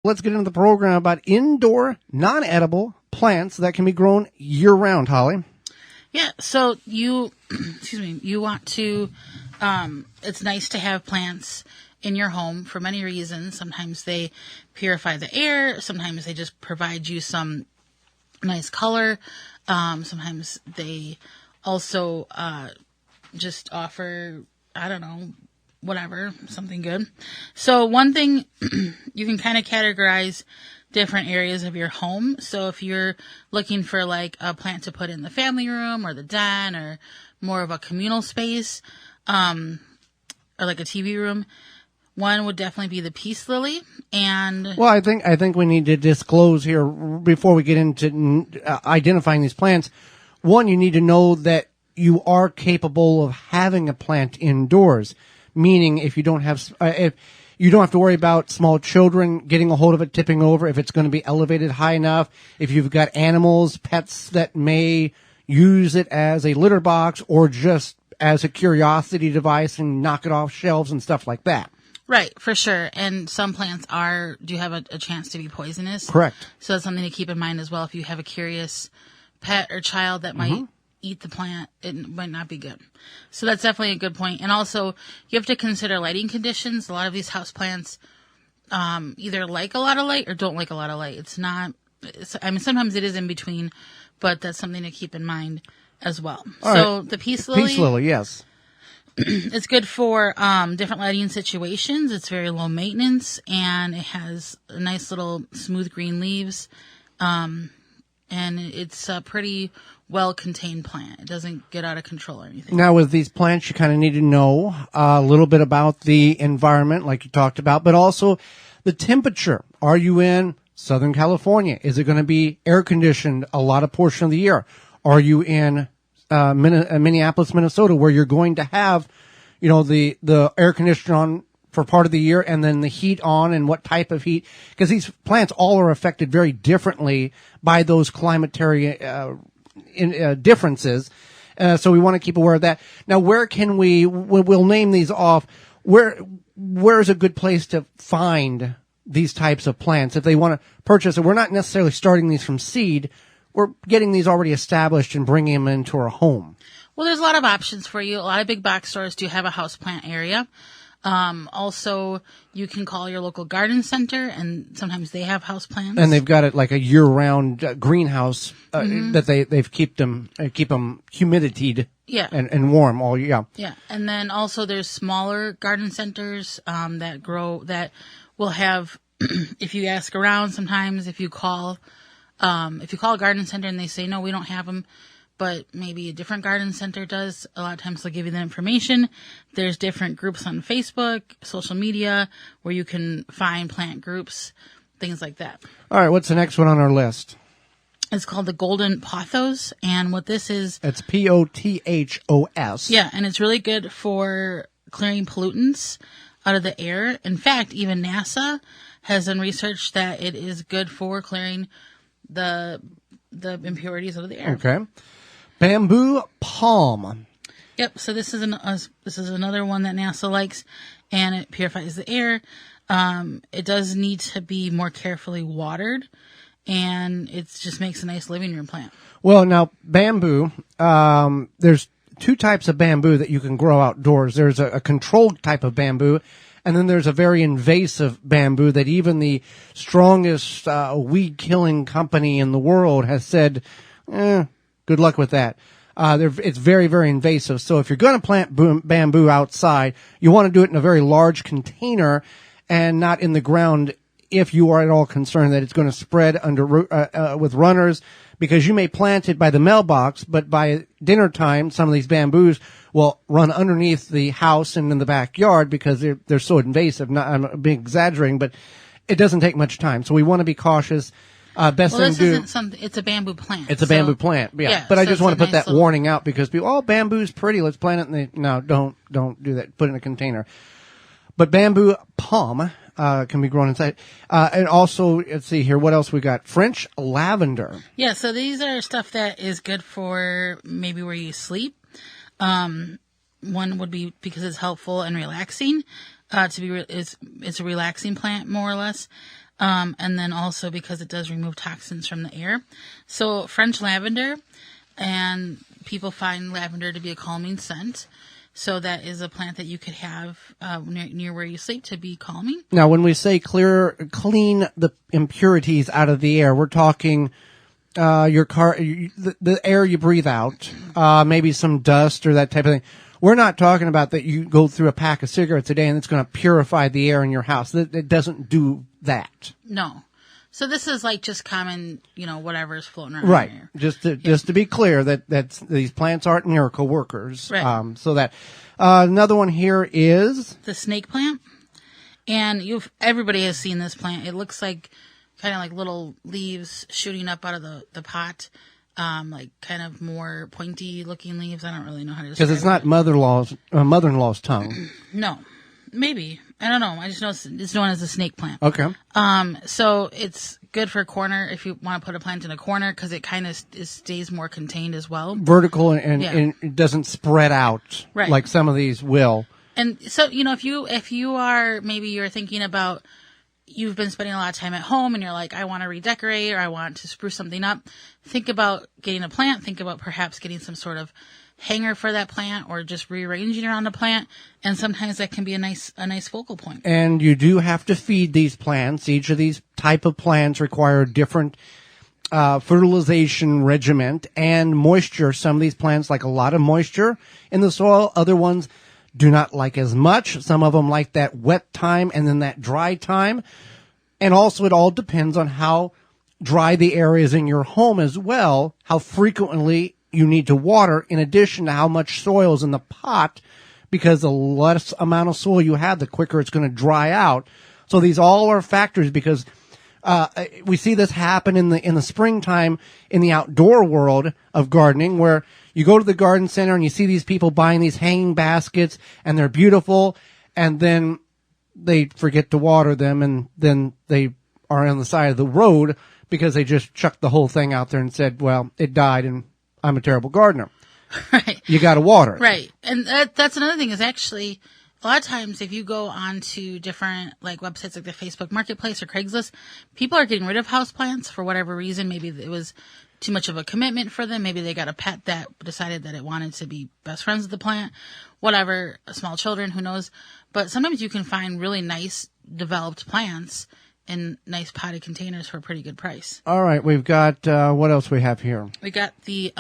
let's get into the program about indoor, non-edible plants that can be grown year-round, Holly. Yeah, so you, you want to, it's nice to have plants in your home for many reasons. Sometimes they purify the air. Sometimes they just provide you some nice color. Sometimes they also just offer, I don't know, whatever, something good. So one thing, you can kind of categorize different areas of your home. So if you're looking for like a plant to put in the family room or the den or more of a communal space, or like a TV room, one would definitely be the peace lily. And well, I think we need to disclose here before we get into identifying these plants. One, you need to know that you are capable of having a plant indoors, meaning if you don't have if you don't have to worry about small children getting a hold of it, tipping over, if it's going to be elevated high enough, if you've got animals, pets that may use it as a litter box or just as a curiosity device and knock it off shelves and stuff like that. Right, for sure. And some plants do have a chance to be poisonous. Correct. So that's something to keep in mind as well. If you have a curious pet or child that might eat the plant, it might not be good. So that's definitely a good point. And also, you have to consider lighting conditions. A lot of these house plants either like a lot of light or don't like a lot of light. Sometimes it is in between, but that's something to keep in mind as well. All so right. the peace lily. Peace lily, yes. It's good for different lighting situations. It's very low maintenance, and it has nice little smooth green leaves. And it's a pretty well-contained plant. It doesn't get out of control or anything. Now, with these plants, you kind of need to know a little bit about the environment, like you talked about, but also the temperature. Are you in Southern California? Is it going to be air-conditioned a lot of portion of the year? Are you in Minneapolis, Minnesota, where you're going to have, the air conditioner on for part of the year and then the heat on, and what type of heat? Because these plants all are affected very differently by those climatary differences. So we want to keep aware of that. Now, where can we'll name these off, where's a good place to find these types of plants if they want to purchase it? We're not necessarily starting these from seed. We're getting these already established and bringing them into our home. Well, there's a lot of options for you. A lot of big box stores do have a houseplant area. Also, you can call your local garden center, and sometimes they have houseplants. And they've got it like a year-round greenhouse that they've keep them humiditied, and warm all year. Yeah, and then also there's smaller garden centers that will have. If you ask around, sometimes if you call a garden center and they say, no, we don't have them, but maybe a different garden center does, a lot of times they'll give you the information. There's different groups on Facebook, social media, where you can find plant groups, things like that. All right, what's the next one on our list? It's called the golden pothos, and what this is... It's Pothos. Yeah, and it's really good for clearing pollutants out of the air. In fact, even NASA has done research that it is good for clearing the impurities out of the air. Okay. Bamboo palm. Yep. So this is another one that NASA likes, and it purifies the air. It does need to be more carefully watered, and it just makes a nice living room plant. Well, now bamboo. There's two types of bamboo that you can grow outdoors. There's a controlled type of bamboo, and then there's a very invasive bamboo that even the strongest weed-killing company in the world has said, good luck with that. It's very, very invasive. So if you're going to plant bamboo outside, you want to do it in a very large container and not in the ground if you are at all concerned that it's going to spread with runners, because you may plant it by the mailbox, but by dinner time, some of these bamboos will run underneath the house and in the backyard because they're so invasive. I'm being exaggerating, but it doesn't take much time. So we want to be cautious. It's a bamboo plant. It's a bamboo plant, yeah. But I just want to put that warning out because people, bamboo's pretty, let's plant it. No, don't do that. Put it in a container. But bamboo palm can be grown inside. And also, let's see here, what else we got? French lavender. Yeah, so these are stuff that is good for maybe where you sleep. One would be because it's helpful and relaxing. It's a relaxing plant, more or less. And then also because it does remove toxins from the air. So French lavender, and people find lavender to be a calming scent. So that is a plant that you could have near where you sleep to be calming. Now, when we say clean the impurities out of the air, we're talking the air you breathe out, maybe some dust or that type of thing. We're not talking about that you go through a pack of cigarettes a day and it's going to purify the air in your house. It doesn't do that. No. So this is like just common, whatever's floating around Right. here. Just to be clear that these plants aren't miracle workers. Right. So that another one here is The snake plant. And everybody has seen this plant. It looks like kind of like little leaves shooting up out of the pot. Like kind of more pointy looking leaves. I don't really know how to describe it. because it's not mother-in-law's tongue. No. Maybe. I don't know. I just know it's known as a snake plant. Okay. So it's good for a corner if you want to put a plant in a corner because it kind of stays more contained as well. Vertical and it doesn't spread out Right. like some of these will. And so, if you're thinking about, you've been spending a lot of time at home and you're like, I want to redecorate or I want to spruce something up, think about getting a plant. Think about perhaps getting some sort of hanger for that plant or just rearranging around the plant. And sometimes that can be a nice focal point. And you do have to feed these plants. Each of these type of plants require different fertilization regimen and moisture. Some of these plants like a lot of moisture in the soil. Other ones do not like as much. Some of them like that wet time and then that dry time. And also it all depends on how dry the air is in your home as well, how frequently you need to water in addition to how much soil is in the pot, because the less amount of soil you have, the quicker it's going to dry out. So these all are factors because we see this happen in the springtime in the outdoor world of gardening, where you go to the garden center and you see these people buying these hanging baskets and they're beautiful, and then they forget to water them, and then they are on the side of the road because they just chucked the whole thing out there and said, well, it died and I'm a terrible gardener. Right. You got to water it. Right. And that's another thing is actually a lot of times if you go onto different like websites like the Facebook Marketplace or Craigslist, people are getting rid of houseplants for whatever reason. Maybe it was too much of a commitment for them. Maybe they got a pet that decided that it wanted to be best friends with the plant, whatever, small children, who knows. But sometimes you can find really nice developed plants in nice potted containers for a pretty good price. All right. We've got, what else we have here? We got the,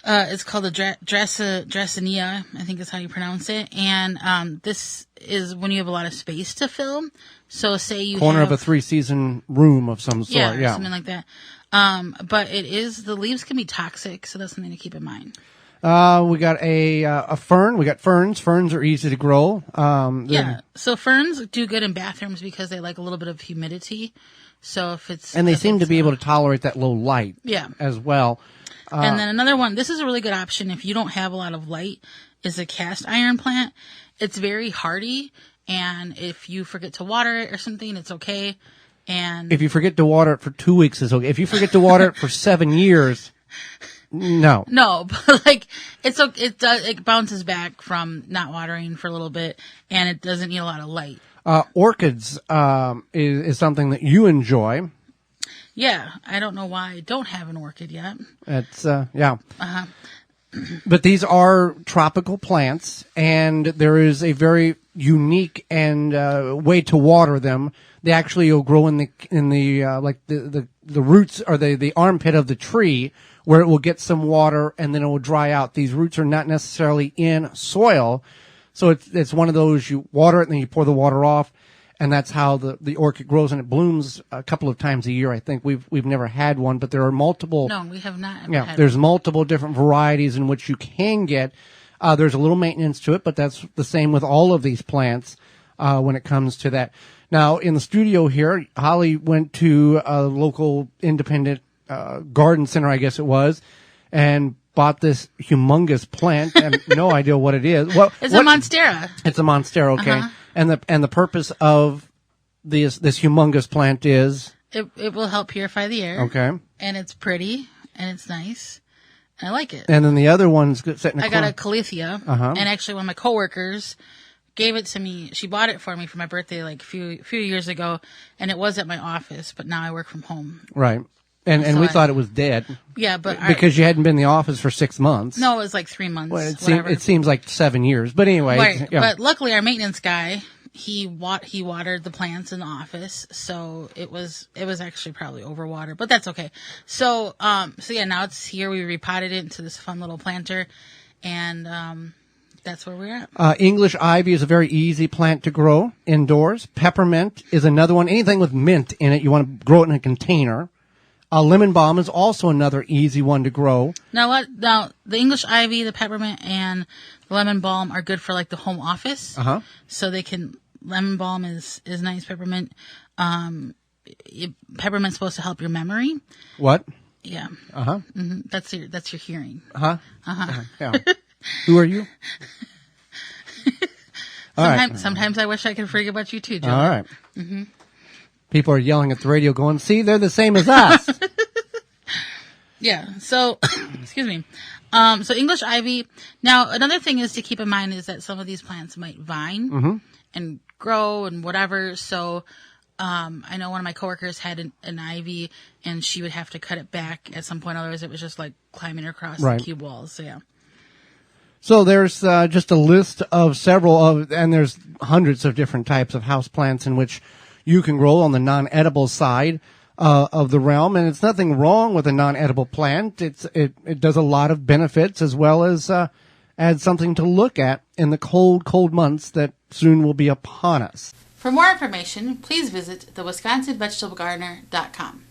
it's called the Dracaena, I think is how you pronounce it. And this is when you have a lot of space to fill. So say you Corner have of a 3-season room of some sort. or Yeah. something like that. But the leaves can be toxic, so that's something to keep in mind. We got a fern. We got ferns. Ferns are easy to grow. So ferns do good in bathrooms because they like a little bit of humidity. So and they seem to be able to tolerate that low light. Yeah. As well. And then another one, this is a really good option if you don't have a lot of light, is a cast iron plant. It's very hardy, and if you forget to water it or something, it's okay. And if you forget to water it for 2 weeks, it's okay. If you forget to water it for 7 years, no. No, but like it bounces back from not watering for a little bit, and it doesn't need a lot of light. Orchids is something that you enjoy. Yeah, I don't know why I don't have an orchid yet. It's yeah. But these are tropical plants, and there is a very unique and way to water them. They actually will grow in the like the roots or the armpit of the tree, where it will get some water and then it will dry out. These roots are not necessarily in soil, so it's one of those, you water it and then you pour the water off, and that's how the orchid grows, and it blooms a couple of times a year. I think we've never had one, but there are multiple. No, we have not. There's multiple different varieties in which you can get. There's a little maintenance to it, but that's the same with all of these plants when it comes to that. Now, in the studio here, Holly went to a local independent garden center, I guess it was, and bought this humongous plant. I have no idea what it is. It's a monstera. It's a monstera, okay. And the purpose of this humongous plant is? It will help purify the air. Okay. And it's pretty, and it's nice. And I like it. And then the other one's sitting. I got a calathea, and actually one of my coworkers gave it to me. She bought it for me for my birthday like a few years ago, and it was at my office. But now I work from home. Right. And So we thought it was dead. Yeah, but Because you hadn't been in the office for 6 months. no, it was like 3 months. Well, whatever. it seems like 7 years. But anyway. Right. Yeah. But luckily, our maintenance guy, he watered the plants in the office, so it was actually probably overwatered, but that's okay. So yeah, now it's here. We repotted it into this fun little planter, and that's where we're at. English ivy is a very easy plant to grow indoors. Peppermint is another one. Anything with mint in it, you want to grow it in a container. Lemon balm is also another easy one to grow. Now the English ivy, the peppermint, and the lemon balm are good for like the home office. Uh-huh. So they can. Lemon balm is nice. Peppermint, peppermint's supposed to help your memory. What? Yeah. Uh-huh. Mm-hmm. That's your hearing. Uh-huh. Uh-huh. Yeah. Who are you? Sometimes I wish I could forget about you too, Joe. All right. Mm-hmm. People are yelling at the radio going, see, they're the same as us. Yeah. So, excuse me. So English ivy. Now, another thing is to keep in mind is that some of these plants might vine and grow and whatever. So, I know one of my coworkers had an ivy and she would have to cut it back at some point. Otherwise, it was just like climbing across the cube walls. So, yeah. So there's just a list of and there's hundreds of different types of house plants in which you can grow on the non-edible side of the realm, and it's nothing wrong with a non-edible plant. It does a lot of benefits as well as add something to look at in the cold months that soon will be upon us. For more information, please visit thewisconsinvegetablegardener.com.